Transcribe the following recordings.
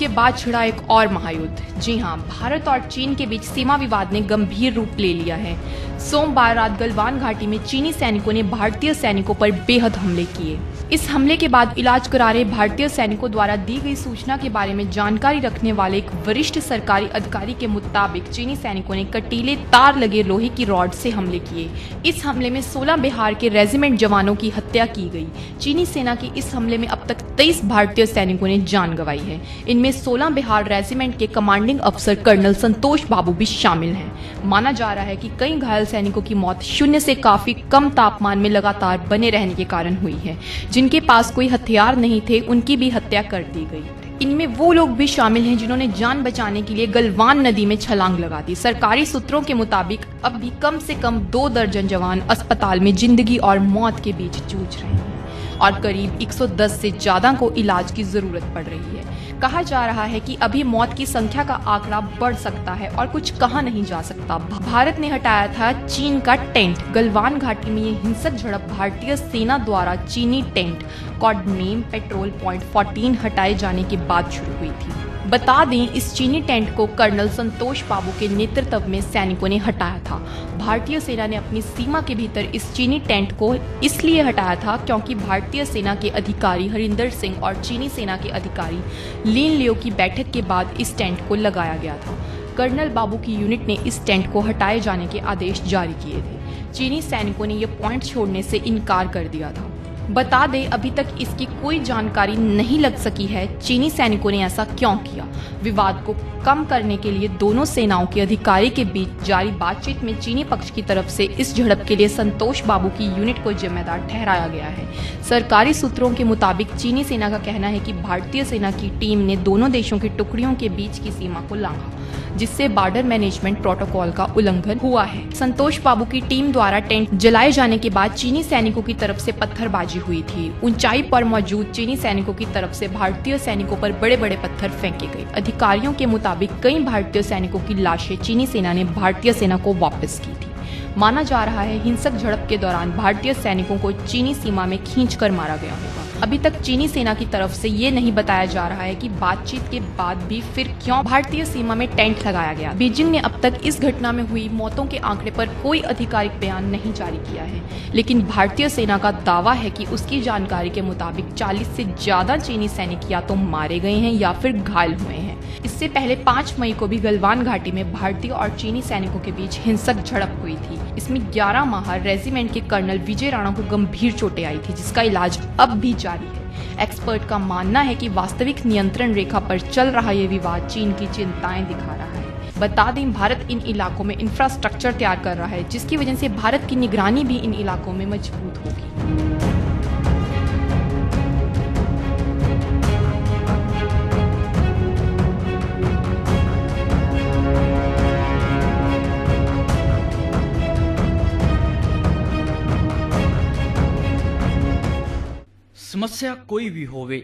इसके बाद छिड़ा एक और महायुद्ध। जी हां, भारत और चीन के बीच सीमा विवाद ने गंभीर रूप ले लिया है। सोमवार रात गलवान घाटी में चीनी सैनिकों ने भारतीय सैनिकों पर बेहद हमले किए। इस हमले के बाद इलाज करा रहे भारतीय सैनिकों द्वारा दी गई सूचना के बारे में जानकारी रखने वाले एक वरिष्ठ सरकारी अधिकारी के मुताबिक चीनी सैनिकों ने कटीले तार लगे लोहे की रॉड से हमले किए। इस हमले में 16 बिहार के रेजिमेंट जवानों की हत्या की गई। चीनी सेना के इस हमले में अब तक 23 भारतीय सैनिकों ने जान गंवाई है। इनमें 16 बिहार रेजिमेंट के कमांडिंग अफसर कर्नल संतोष बाबू भी शामिल हैं। माना जा रहा है कि कई घायल सैनिकों की मौत शून्य से काफी कम तापमान में लगातार बने रहने के कारण हुई है। जिनके पास कोई हथियार नहीं थे, उनकी भी हत्या कर दी गई। इनमें वो लोग भी शामिल हैं जिन्होंने जान बचाने के लिए गलवान नदी में छलांग लगा दी। सरकारी सूत्रों के मुताबिक अब भी कम से कम 2 दर्जन जवान अस्पताल में जिंदगी और मौत के बीच जूझ रहे हैं और करीब 110 से ज्यादा को इलाज की जरूरत पड़ रही है। कहा जा रहा है कि अभी मौत की संख्या का आंकड़ा बढ़ सकता है और कुछ कहा नहीं जा सकता। भारत ने हटाया था चीन का टेंट। गलवान घाटी में ये हिंसक झड़प भारतीय सेना द्वारा चीनी tent code name patrol point 14 हटाए जाने के बाद शुरू हुई थी। बता दें, इस चीनी टेंट को कर्नल संतोष बाबू के नेतृत्व में सैनिकों ने हटाया था। भारतीय सेना ने अपनी सीमा के भीतर इस चीनी टेंट को इसलिए हटाया था क्योंकि भारतीय सेना के अधिकारी हरिंदर सिंह और चीनी सेना के अधिकारी लिन लियो की बैठक के बाद इस टेंट को लगाया गया था। कर्नल बाबू की यूनिट ने इस टेंट को हटाए जाने के आदेश जारी किए थे। चीनी सैनिकों ने यह पॉइंट छोड़ने से इनकार कर दिया था। बता दें, अभी तक इसकी कोई जानकारी नहीं लग सकी है चीनी सैनिकों ने ऐसा क्यों किया। विवाद को कम करने के लिए दोनों सेनाओं के अधिकारी के बीच जारी बातचीत में चीनी पक्ष की तरफ से इस झड़प के लिए संतोष बाबू की यूनिट को जिम्मेदार ठहराया गया है। सरकारी सूत्रों के मुताबिक चीनी सेना का कहना है कि भारतीय सेना की टीम ने दोनों देशों की टुकड़ियों के बीच की सीमा को लांघा, जिससे बॉर्डर मैनेजमेंट प्रोटोकॉल का उल्लंघन हुआ है। संतोष बाबू की टीम द्वारा टेंट जलाए जाने के बाद चीनी सैनिकों की तरफ से पत्थरबाजी हुई थी। ऊंचाई पर मौजूद चीनी सैनिकों की तरफ से भारतीय सैनिकों पर बड़े बड़े पत्थर फेंके गए। अधिकारियों के मुताबिक कई भारतीय सैनिकों की लाशें चीनी सेना ने भारतीय सेना को वापस की थी। माना जा रहा है हिंसक झड़प के दौरान भारतीय सैनिकों को चीनी सीमा में खींचकर मारा गया होगा। अभी तक चीनी सेना की तरफ से ये नहीं बताया जा रहा है कि बातचीत के बाद भी फिर क्यों भारतीय सीमा में टेंट लगाया गया। बीजिंग ने अब तक इस घटना में हुई मौतों के आंकड़े पर कोई आधिकारिक बयान नहीं जारी किया है, लेकिन भारतीय सेना का दावा है कि उसकी जानकारी के मुताबिक 40 से ज्यादा चीनी सैनिक या तो मारे गए हैं या फिर घायल हुए हैं। इससे पहले 5 मई को भी गलवान घाटी में भारतीय और चीनी सैनिकों के बीच हिंसक झड़प हुई थी। इसमें 11 माह रेजिमेंट के कर्नल विजय राणा को गंभीर चोटें आई थी, जिसका इलाज अब भी जारी है। एक्सपर्ट का मानना है कि वास्तविक नियंत्रण रेखा पर चल रहा ये विवाद चीन की चिंताएं दिखा रहा है। बता दें, भारत इन इलाकों में इंफ्रास्ट्रक्चर तैयार कर रहा है, जिसकी वजह से भारत की निगरानी भी इन इलाकों में मजबूत होगी। समस्या कोई भी होवे,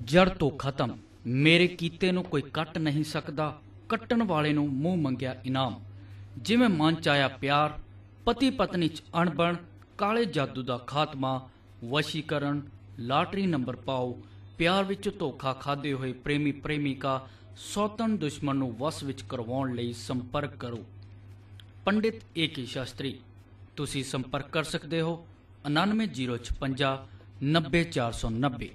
जड़ तो खत्म। मेरे कीते नूं कोई कट नहीं सकदा, कट्टण वाले नूं मूंह मंगिया इनाम। जिवें मन च आया प्यार, पति पत्नी च अणबण, काले जादू दा खात्मा, वशीकरण, लाटरी नंबर पाओ, प्यार विच धोखा खादे होए प्रेमी प्रेमिका, सौतन दुश्मन नूं वस विच करवाउण लई संपर्क करो। पंडित AK शास्त्री। तुसीं संपर्क कर सकते हो 99 056 90 490।